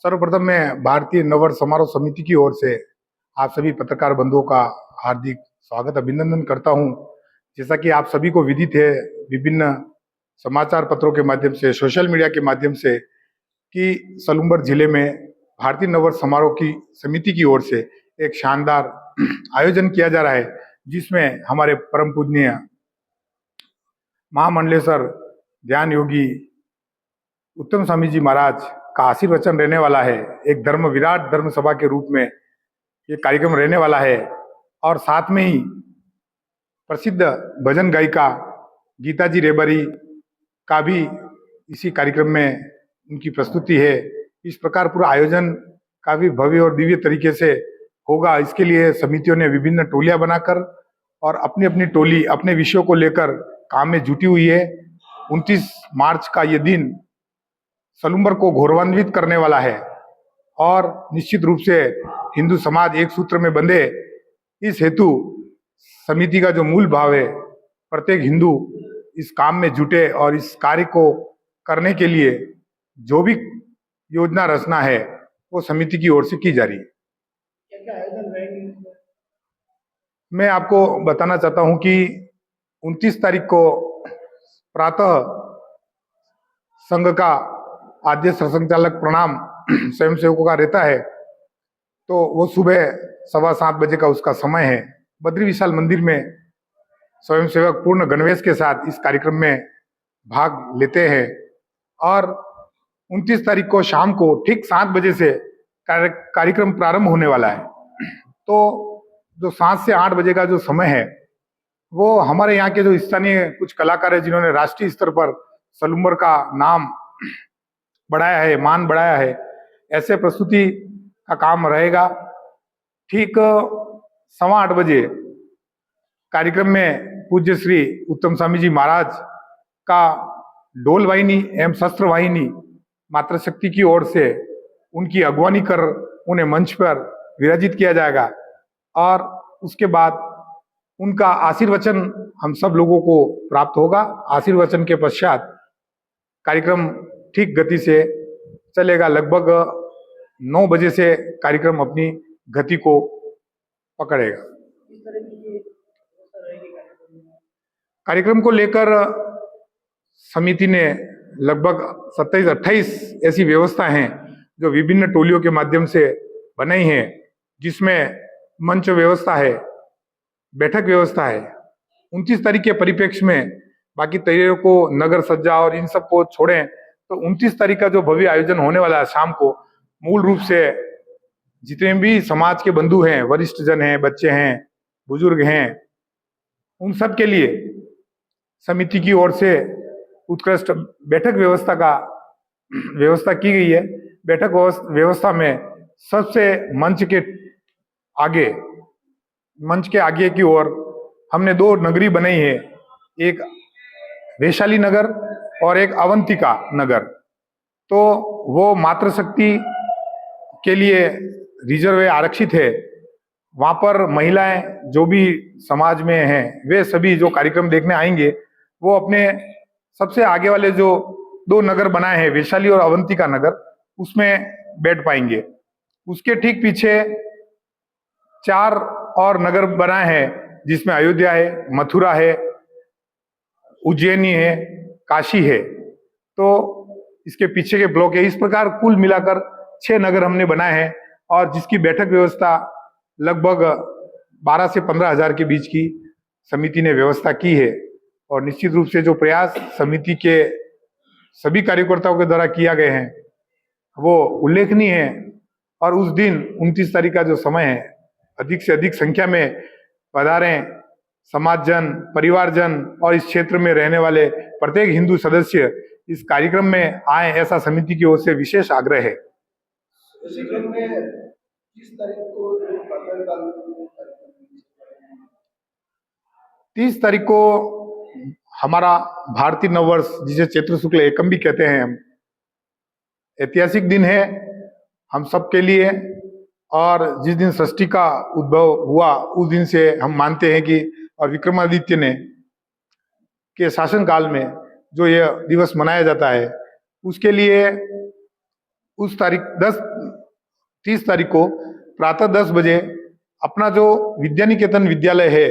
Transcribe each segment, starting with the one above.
सर्वप्रथम मैं भारतीय नववर्ष समारोह समिति की ओर से आप सभी पत्रकार बंधुओं का हार्दिक स्वागत अभिनंदन करता हूं। जैसा कि आप सभी को विदित है, विभिन्न समाचार पत्रों के माध्यम से, सोशल मीडिया के माध्यम से, कि सलूम्बर जिले में भारतीय नववर्ष समारोह की समिति की ओर से एक शानदार आयोजन किया जा रहा है, जिसमें हमारे परम पूजनीय महामंडलेश्वर ध्यान योगी उत्तम स्वामी जी महाराज का आशीर्वचन रहने वाला है। एक धर्म विराट धर्म सभा के रूप में ये कार्यक्रम रहने वाला है। और साथ में ही प्रसिद्ध भजन गायिका गीता जी रेबरी का भी इसी कार्यक्रम में उनकी प्रस्तुति है। इस प्रकार पूरा आयोजन काफी भव्य और दिव्य तरीके से होगा। इसके लिए समितियों ने विभिन्न टोलियां बनाकर और अपनी अपनी टोली अपने विषयों को लेकर काम में जुटी हुई है। 29 मार्च का ये दिन सलूम्बर को गौरवान्वित करने वाला है और निश्चित रूप से हिंदू समाज एक सूत्र में बंधे, इस हेतु समिति का जो मूल भाव है, प्रत्येक हिंदू इस काम में जुटे और इस कार्य को करने के लिए जो भी योजना रचना है वो समिति की ओर से की जा रही है। मैं आपको बताना चाहता हूं कि 29 तारीख को प्रातः संघ का आद्य सरसंघचालक प्रणाम स्वयंसेवकों का रहता है, तो वो सुबह 7:15 बजे का उसका समय है। बद्री विशाल मंदिर में स्वयंसेवक पूर्ण गणवेश के साथ इस कार्यक्रम में भाग लेते हैं और 29 तारीख को शाम को ठीक 7 बजे से कार्यक्रम प्रारंभ होने वाला है। तो जो 7 से 8 बजे का जो समय है वो हमारे यहाँ के जो स्थानीय कुछ कलाकार है, जिन्होंने राष्ट्रीय स्तर पर सलूम्बर का नाम बढ़ाया है, मान बढ़ाया है, ऐसे प्रस्तुति का काम रहेगा। ठीक 8:15 बजे कार्यक्रम में पूज्य श्री उत्तम स्वामी जी महाराज का डोल वाहिनी एवं शस्त्र वाहिनी मातृशक्ति की ओर से उनकी अगवानी कर उन्हें मंच पर विराजित किया जाएगा और उसके बाद उनका आशीर्वचन हम सब लोगों को प्राप्त होगा। आशीर्वचन के पश्चात कार्यक्रम ठीक गति से चलेगा। लगभग 9 बजे से कार्यक्रम अपनी गति को पकड़ेगा। कार्यक्रम को लेकर समिति ने लगभग 27-28 ऐसी व्यवस्था हैं जो विभिन्न टोलियों के माध्यम से बनाई हैं, जिसमें मंच व्यवस्था है, बैठक व्यवस्था है। 29 तारीख के परिप्रेक्ष्य में बाकी तैयारियों को, नगर सज्जा और इन सब को छोड़ें तो 29 तारीख का जो भव्य आयोजन होने वाला है शाम को, मूल रूप से जितने भी समाज के बंधु हैं, वरिष्ठ जन हैं, बच्चे हैं, बुजुर्ग हैं, उन सब के लिए समिति की ओर से उत्कृष्ट बैठक व्यवस्था की गई है। बैठक व्यवस्था में सबसे मंच के आगे की ओर हमने 2 नगरी बनाई है, एक वैशाली नगर और एक अवंतिका नगर। तो वो मातृशक्ति के लिए रिजर्व आरक्षित है। वहां पर महिलाएं जो भी समाज में हैं, वे सभी जो कार्यक्रम देखने आएंगे वो अपने सबसे आगे वाले जो 2 नगर बनाए हैं, वैशाली और अवंतिका नगर, उसमें बैठ पाएंगे। उसके ठीक पीछे 4 और नगर बनाए हैं, जिसमें अयोध्या है, मथुरा है, उज्जैनी है, काशी है। तो इसके पीछे के ब्लॉक है। इस प्रकार कुल मिलाकर 6 नगर हमने बनाए हैं और जिसकी बैठक व्यवस्था लगभग 12 से 15 हजार के बीच की समिति ने व्यवस्था की है। और निश्चित रूप से जो प्रयास समिति के सभी कार्यकर्ताओं के द्वारा किया गए हैं वो उल्लेखनीय है। और उस दिन 29 तारीख का जो समय है, अधिक से अधिक संख्या में पधारें समाजजन, परिवारजन और इस क्षेत्र में रहने वाले प्रत्येक हिंदू सदस्य इस कार्यक्रम में आए, ऐसा समिति की ओर से विशेष आग्रह है। 30 तारीख को हमारा भारतीय नववर्ष, जिसे चैत्र शुक्ल एकम भी कहते हैं, हम ऐतिहासिक दिन है हम सबके लिए। और जिस दिन सृष्टि का उद्भव हुआ उस दिन से हम मानते हैं कि, और विक्रमादित्य ने के शासन काल में जो यह दिवस मनाया जाता है, उसके लिए उस तारीख 30 तारीख को प्रातः 10 बजे अपना जो विद्यानिकेतन विद्यालय है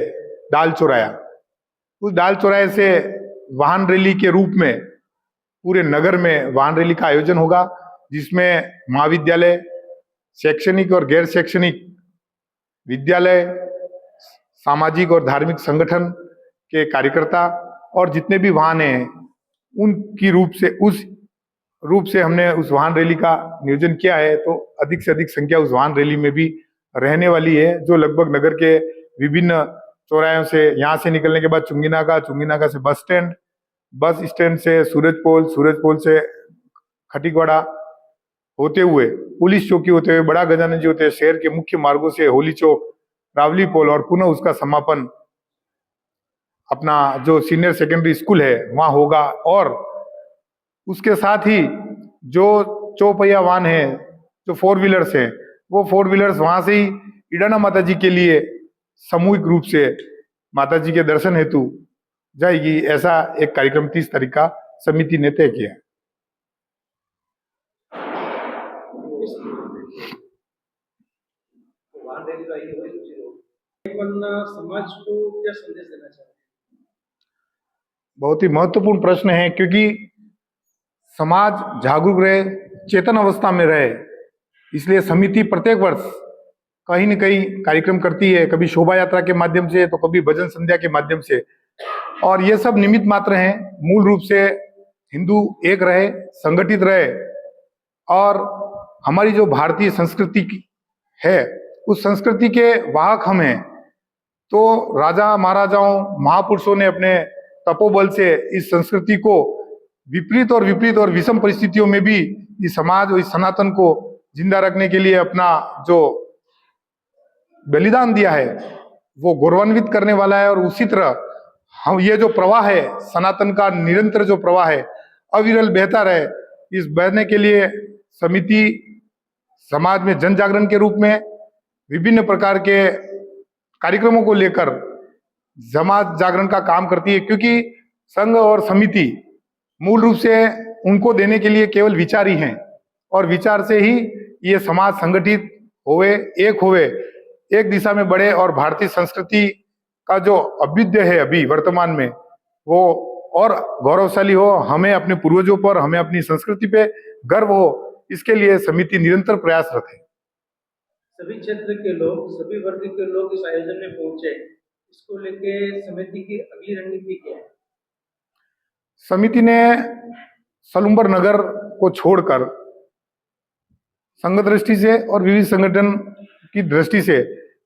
डाल चौराया, उस डाल चौराहे से वाहन रैली के रूप में पूरे नगर में वाहन रैली का आयोजन होगा, जिसमें महाविद्यालय, शैक्षणिक और गैर शैक्षणिक विद्यालय, सामाजिक और धार्मिक संगठन के कार्यकर्ता और जितने भी वाहन हैं उनकी उस रूप से हमने उस वाहन रैली का नियोजन किया है। तो अधिक से अधिक संख्या उस वाहन रैली में भी रहने वाली है, जो लगभग नगर के विभिन्न चौराहों से, यहाँ से निकलने के बाद चुंगीनाका से बस स्टैंड से सूरज पोल से खटीकवाड़ा होते हुए, पुलिस चौकी होते हुए, बड़ा गजानन जी होते हुए, शहर के मुख्य मार्गों से होली चौक, रावली पोल और पुनः उसका समापन अपना जो सीनियर सेकेंडरी स्कूल है वहां होगा। और उसके साथ ही जो चौपहिया वाहन है, जो 4 व्हीलर्स है, वो 4 व्हीलर्स वहां से ही इडाना माता जी के लिए सामूहिक रूप से माता जी के दर्शन हेतु जाएगी। ऐसा एक कार्यक्रम 30 तारीख का समिति ने तय किया है। समाज को क्या संदेश देना चाहते हैं? बहुत ही महत्वपूर्ण प्रश्न है, क्योंकि समाज जागरूक रहे, चेतन अवस्था में रहे, इसलिए समिति प्रत्येक वर्ष कहीं न कहीं कार्यक्रम करती है, कभी शोभा यात्रा के माध्यम से तो कभी भजन संध्या के माध्यम से। और ये सब निमित्त मात्र हैं, मूल रूप से हिंदू एक रहे, संगठित रहे और हमारी जो भारतीय संस्कृति है उस संस्कृति के वाहक हम हैं। तो राजा महाराजाओं महापुरुषों ने अपने तपोबल से इस संस्कृति को विपरीत और विषम परिस्थितियों में भी इस समाज और इस सनातन को जिंदा रखने के लिए अपना जो बलिदान दिया है वो गौरवान्वित करने वाला है। और उसी तरह हम ये जो प्रवाह है सनातन का, निरंतर जो प्रवाह है अविरल बहता रहे, इस बहने के लिए समिति समाज में जन जागरण के रूप में विभिन्न प्रकार के कार्यक्रमों को लेकर समाज जागरण का काम करती है। क्योंकि संघ और समिति मूल रूप से उनको देने के लिए केवल विचार ही हैं, और विचार से ही ये समाज संगठित होवे, एक होवे, एक दिशा में बढ़े और भारतीय संस्कृति का जो अभ्युदय है अभी वर्तमान में वो और गौरवशाली हो, हमें अपने पूर्वजों पर, हमें अपनी संस्कृति पे गर्व हो, इसके लिए समिति निरंतर प्रयासरत है। सभी क्षेत्र के लोग, सभी वर्ग के लोग इस आयोजन में पहुंचे, इसको लेके समिति की अगली रणनीति क्या है? समिति ने सलूम्बर नगर को छोड़कर संघ दृष्टि से और विविध संगठन की दृष्टि से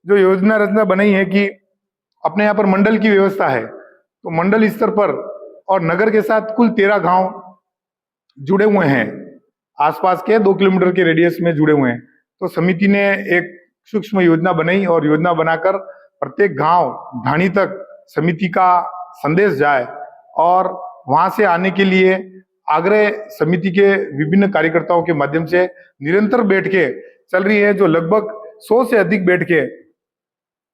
जो योजना रचना बनाई है कि अपने यहाँ पर मंडल की व्यवस्था है, तो मंडल स्तर पर और नगर के साथ कुल 13 गांव जुड़े हुए हैं, आसपास के 2 किलोमीटर के रेडियस में जुड़े हुए हैं। तो समिति ने एक सूक्ष्म योजना बनाई और योजना बनाकर प्रत्येक गांव ढाणी तक समिति का संदेश जाए, और वहां से आने के लिए आग्रह समिति के विभिन्न कार्यकर्ताओं के माध्यम से निरंतर बैठकें चल रही है, जो लगभग 100 से अधिक बैठकें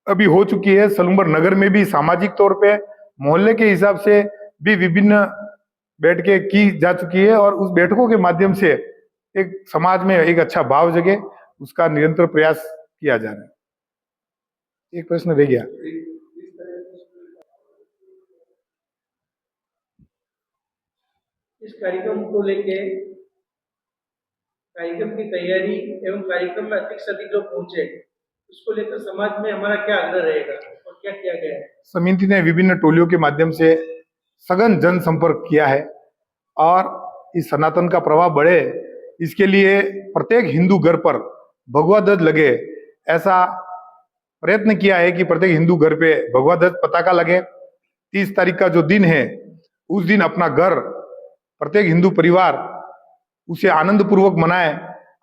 अभी हो चुकी है। सलूम्बर नगर में भी सामाजिक तौर पे मोहल्ले के हिसाब से भी विभिन्न बैठकें की जा चुकी है, और उस बैठकों के माध्यम से एक समाज में एक अच्छा भाव जगे, उसका निरंतर प्रयास किया जा रहा है। एक प्रश्न रह गया। इस कार्यक्रम को लेके कार्यक्रम की तैयारी एवं कार्यक्रम में अधिक से अधिक लोग पहुंचे, उसको लेकर समाज में हमारा क्या आग्रह रहेगा और क्या किया गया है? समिति ने विभिन्न टोलियों के माध्यम से सघन जन संपर्क किया है, और इस सनातन का प्रभाव बढ़े इसके लिए प्रत्येक हिंदू घर पर भगवा ध्वज लगे, ऐसा प्रयत्न किया है कि प्रत्येक हिंदू घर पे भगवा ध्वज पताका लगे। 30 तारीख का जो दिन है उस दिन अपना घर, प्रत्येक हिंदू परिवार उसे आनंद पूर्वक मनाए,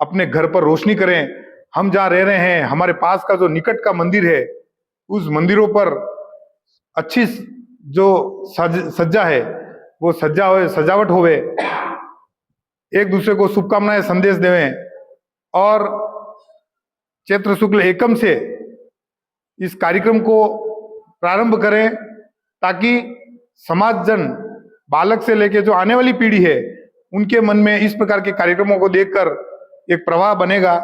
अपने घर पर रोशनी करें। हम जहाँ रह रहे हैं, हमारे पास का जो निकट का मंदिर है, उस मंदिरों पर अच्छी जो सज्जा है वो सजावट होवे, एक दूसरे को शुभकामनाएं संदेश देवें, और चैत्र शुक्ल एकम से इस कार्यक्रम को प्रारंभ करें, ताकि समाज जन, बालक से लेकर जो आने वाली पीढ़ी है उनके मन में इस प्रकार के कार्यक्रमों को देखकर एक प्रवाह बनेगा।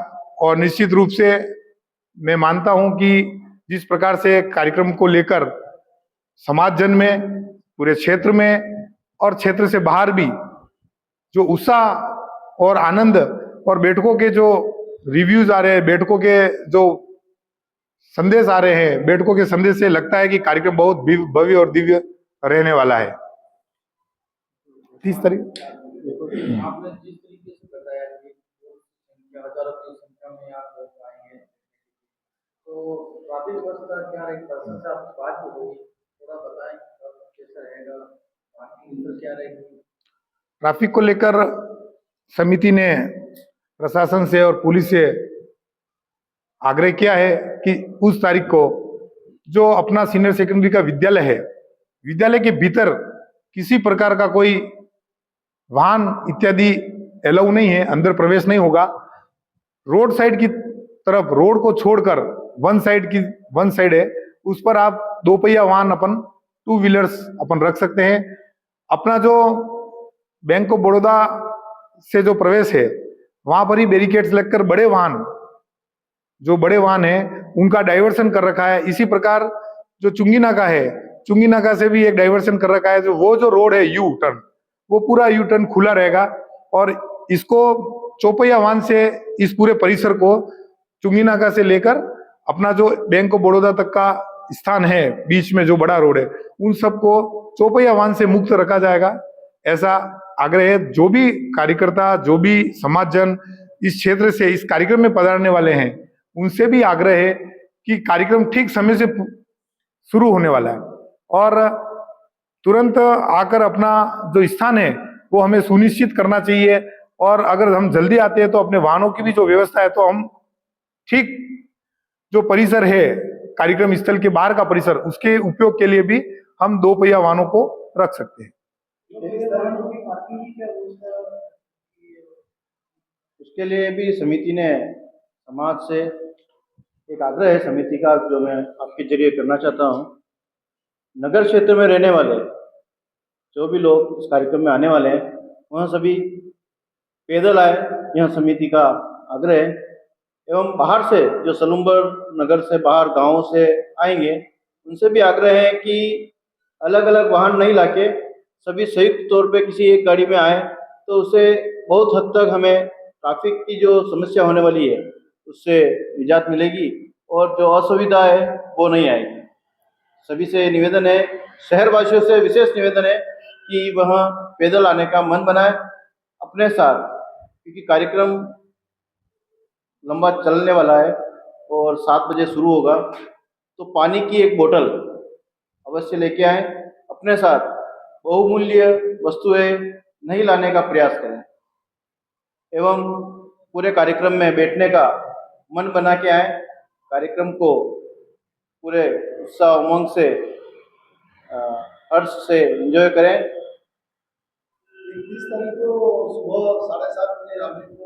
और निश्चित रूप से मैं मानता हूं कि जिस प्रकार से कार्यक्रम को लेकर समाज जन में, पूरे क्षेत्र में और क्षेत्र से बाहर भी जो उत्साह और आनंद और बैठकों के जो रिव्यूज आ रहे हैं, बैठकों के जो संदेश आ रहे हैं, बैठकों के संदेश से लगता है कि कार्यक्रम बहुत भव्य और दिव्य रहने वाला है। 30 तारीख आपने जिस तरीके से बताया कि हजारों की संख्या में आप लोग आएंगे, तो ट्रैफिक व्यवस्था क्या रहेगी? पर्सन से आपकी बात हो गई, थोड़ा बताएं कैसा रहेगा, पार्किंग क्या रहेगी? ट्रैफिक को लेकर समिति ने प्रशासन से और पुलिस से आग्रह किया है कि उस तारीख को जो अपना सीनियर सेकेंडरी का विद्यालय है, विद्यालय के भीतर किसी प्रकार का कोई वाहन इत्यादि अलाउ नहीं है, अंदर प्रवेश नहीं होगा। रोड साइड की तरफ, रोड को छोड़कर वन साइड है, उस पर आप 2 पहिया वाहन अपन 2 व्हीलर्स अपन रख सकते हैं। अपना जो बैंक ऑफ बड़ौदा से जो प्रवेश है, वहां पर ही बैरिकेड्स लगकर बड़े वाहन है उनका डाइवर्सन कर रखा है। इसी प्रकार जो चुंगी नाका है, चुंगी नाका से भी एक डाइवर्सन कर रखा है। जो रोड है यू टर्न, वो पूरा यू टर्न खुला रहेगा और इसको चौपहिया वाहन से इस पूरे परिसर को चुंगी नाका से लेकर अपना जो बैंक ऑफ बड़ौदा तक का स्थान है, बीच में जो बड़ा रोड है, उन सबको चौपहिया वाहन से मुक्त रखा जाएगा, ऐसा आग्रह है। जो भी कार्यकर्ता, जो भी समाजजन इस क्षेत्र से इस कार्यक्रम में पधारने वाले हैं, उनसे भी आग्रह है कि कार्यक्रम ठीक समय से शुरू होने वाला है और तुरंत आकर अपना जो स्थान है वो हमें सुनिश्चित करना चाहिए। और अगर हम जल्दी आते हैं तो अपने वाहनों की भी जो व्यवस्था है, तो हम ठीक जो परिसर है, कार्यक्रम स्थल के बाहर का परिसर, उसके उपयोग के लिए भी हम 2 पहिया वाहनों को रख सकते हैं। उसके लिए भी समिति ने समाज से एक आग्रह है समिति का, जो मैं आपके जरिए करना चाहता हूँ। नगर क्षेत्र में रहने वाले जो भी लोग इस कार्यक्रम में आने वाले हैं, वह सभी पैदल आए, यह समिति का आग्रह है। एवं बाहर से जो सलूम्बर नगर से बाहर गांवों से आएंगे, उनसे भी आग्रह है कि अलग अलग वाहन नहीं लाके सभी संयुक्त तौर पे किसी एक गाड़ी में आए, तो उससे बहुत हद तक हमें ट्रैफिक की जो समस्या होने वाली है उससे निजात मिलेगी और जो असुविधा है वो नहीं आएगी। सभी से निवेदन है, शहरवासियों से विशेष निवेदन है कि वह पैदल आने का मन बनाए अपने साथ, क्योंकि कार्यक्रम लंबा चलने वाला है और 7 बजे शुरू होगा। तो पानी की एक बोतल अवश्य लेके आए अपने साथ, बहुमूल्य वस्तुएं नहीं लाने का प्रयास करें एवं पूरे कार्यक्रम में बैठने का मन बना के आए। कार्यक्रम को पूरे उत्साह उमंग से, हर्ष से एंजॉय करें। 21 तारीख को सुबह 7:30 बजे